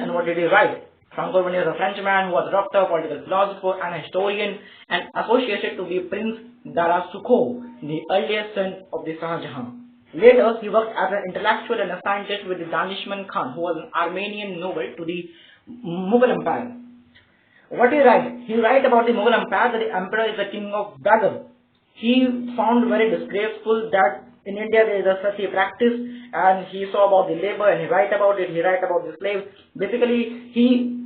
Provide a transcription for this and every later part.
and what did he write? Francois is a Frenchman who was a doctor, political philosopher, and a historian, and associated to the Prince Darasukho, the earliest son of the Shah Jahan. Later, he worked as an intellectual and a scientist with the Danishman Khan, who was an Armenian noble to the Mughal Empire. What he write? He write about the Mughal Empire that the emperor is the king of beggar. He found very disgraceful that in India there is a such a practice, and he saw about the labor and he write about it. He write about the slaves. Basically, he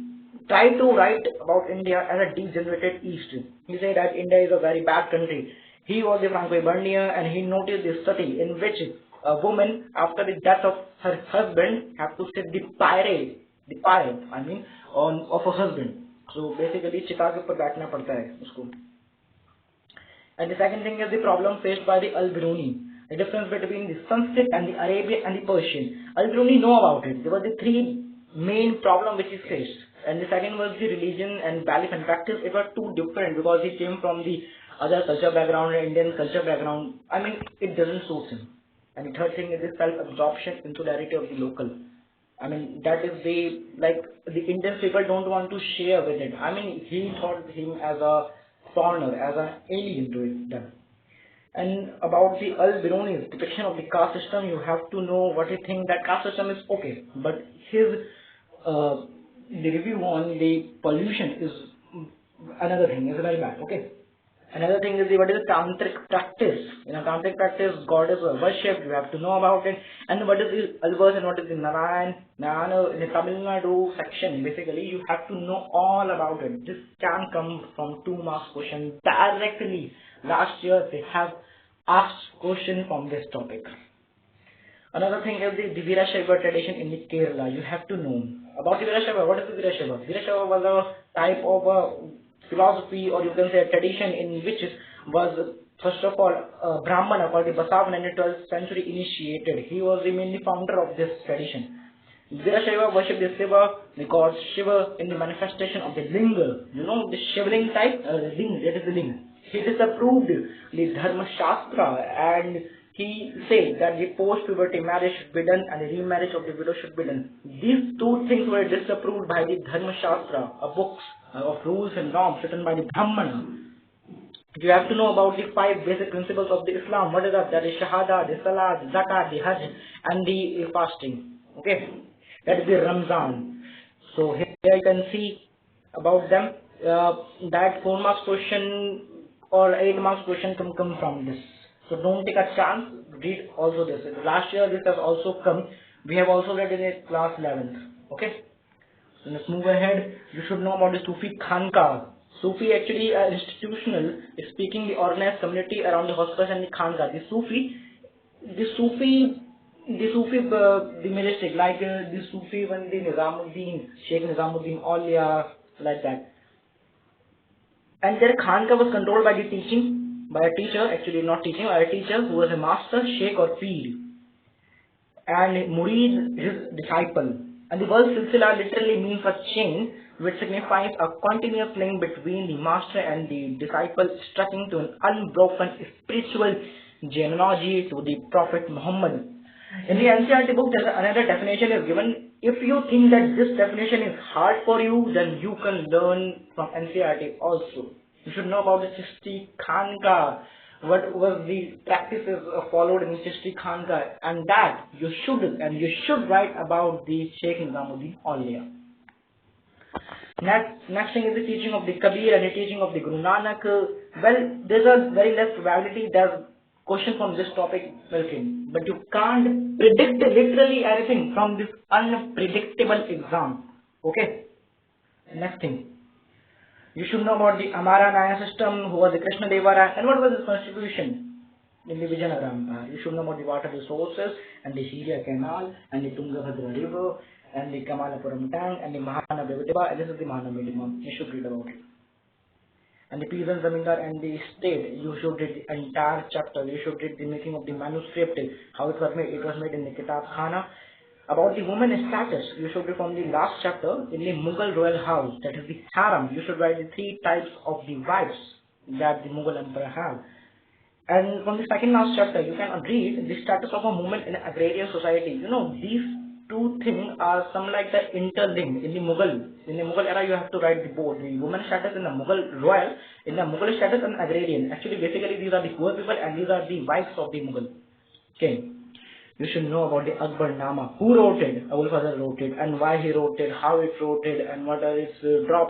tried to write about India as a degenerated East. He said that India is a very bad country. He was a Franco-Bernier, and he noticed this study in which a woman, after the death of her husband, have to sit the pyre, of her husband. So basically, चिता के ऊपर बैठना पड़ता है उसको. And the second thing is the problem faced by the Al-Biruni. The difference between the Sanskrit and the Arabian and the Persian. Al-Biruni know about it. There were the three main problems which he faced. And the second was the religion and belief and practice. It was too different because he came from the other culture background, Indian culture background. I mean, it doesn't suit him. And the third thing is the self-absorption, insularity of the local. I mean, that is the Indian people don't want to share with it. I mean, he thought him as a foreigner, as an alien to it. And about the Al-Biruni's depiction of the caste system, you have to know what he thinks that caste system is okay, but his the review on the pollution is another thing, is very bad. Okay. Another thing is what is the tantric practice. In a tantric practice, God is worshipped. You have to know about it. And what is the Alvas and what is the Narayan in the Tamil Nadu section. Basically, you have to know all about it. This can come from 2 marks question directly. Last year they have asked question from this topic. Another thing is the Virashaiva tradition in the Kerala. You have to know about the Virashaiva. What is the Virashaiva? Virashaiva was a type of philosophy, or you can say a tradition, in which was first of all Brahmana called the Basavan in the 12th century initiated. He was the mainly founder of this tradition. Virashaiva worshipped the Shiva, the god Shiva, in the manifestation of the linga. You know the Shivling type? The ling, that is the linga. He disapproved the Dharma Shastra, and he said that the post-puberty marriage should be done and the remarriage of the widow should be done. These 2 things were disapproved by the Dharma Shastra, a book of rules and norms written by the Brahmana. You have to know about the 5 basic principles of the Islam. What is that? That is Shahada, the Salah, the Zakat, the Hajj, and the fasting. Okay, that is the Ramzan. So here you can see about them. That 4 marks question or 8 marks question can come from this. So don't take a chance. Read also this. Last year this has also come. We have also read in it class 11th. Okay. So let's move ahead. You should know about the Sufi Khanka. Sufi actually institutional, speaking the organized community around the hospice and the Khanka. The majestic, like the Sufi when the Nizamuddin, Sheikh Nizamuddin Aulia, like that. And their Khanka was controlled by the teaching, by a teacher, actually not teaching, by a teacher who was a master, Sheikh or Peer. And Murid, his disciple. And the word silsila literally means a chain, which signifies a continuous link between the master and the disciple, stretching to an unbroken spiritual genealogy to the Prophet Muhammad. In the NCERT book, there is another definition is given. If you think that this definition is hard for you, then you can learn from NCERT also. You should know about the Chishti Khanka. What was the practices followed in Chishti Khanka, and that you should write about the Sheikh Nizamuddin Aulia. Next thing is the teaching of the Kabir and the teaching of the Guru Nanak. Well, there's a very less probability that question from this topic will come, but you can't predict literally anything from this unpredictable exam. Okay. Next thing. You should know about the Amara Naya system, who was the Krishna Devara, and what was his constitution in the Vijayanagar Empire. You should know about the water resources, and the Shiria Canal, and the Tungabhadra River, and the Kamalapuram Tank, and the Mahanabhi River, and this is the Mahanabhi River. You should read about it. And the peasants, Zamindar, and the state, you should read the entire chapter. You should read the making of the manuscript, how it was made. It was made in the Kitab Khana. About the woman status, you should read from the last chapter in the Mughal royal house, that is the harem. You should write the 3 types of the wives that the Mughal emperor had. And from the second last chapter, you can read the status of a woman in an agrarian society. You know, these two things are some like the interlinked. In the Mughal era, you have to write the both the woman status in the Mughal royal, in the Mughal status and agrarian. Actually, basically these are the poor people and these are the wives of the Mughal. Okay. You should know about the Akbarnama. Who wrote it? Abul Fazl wrote it, and why he wrote it, how it wrote it, and what are its drops.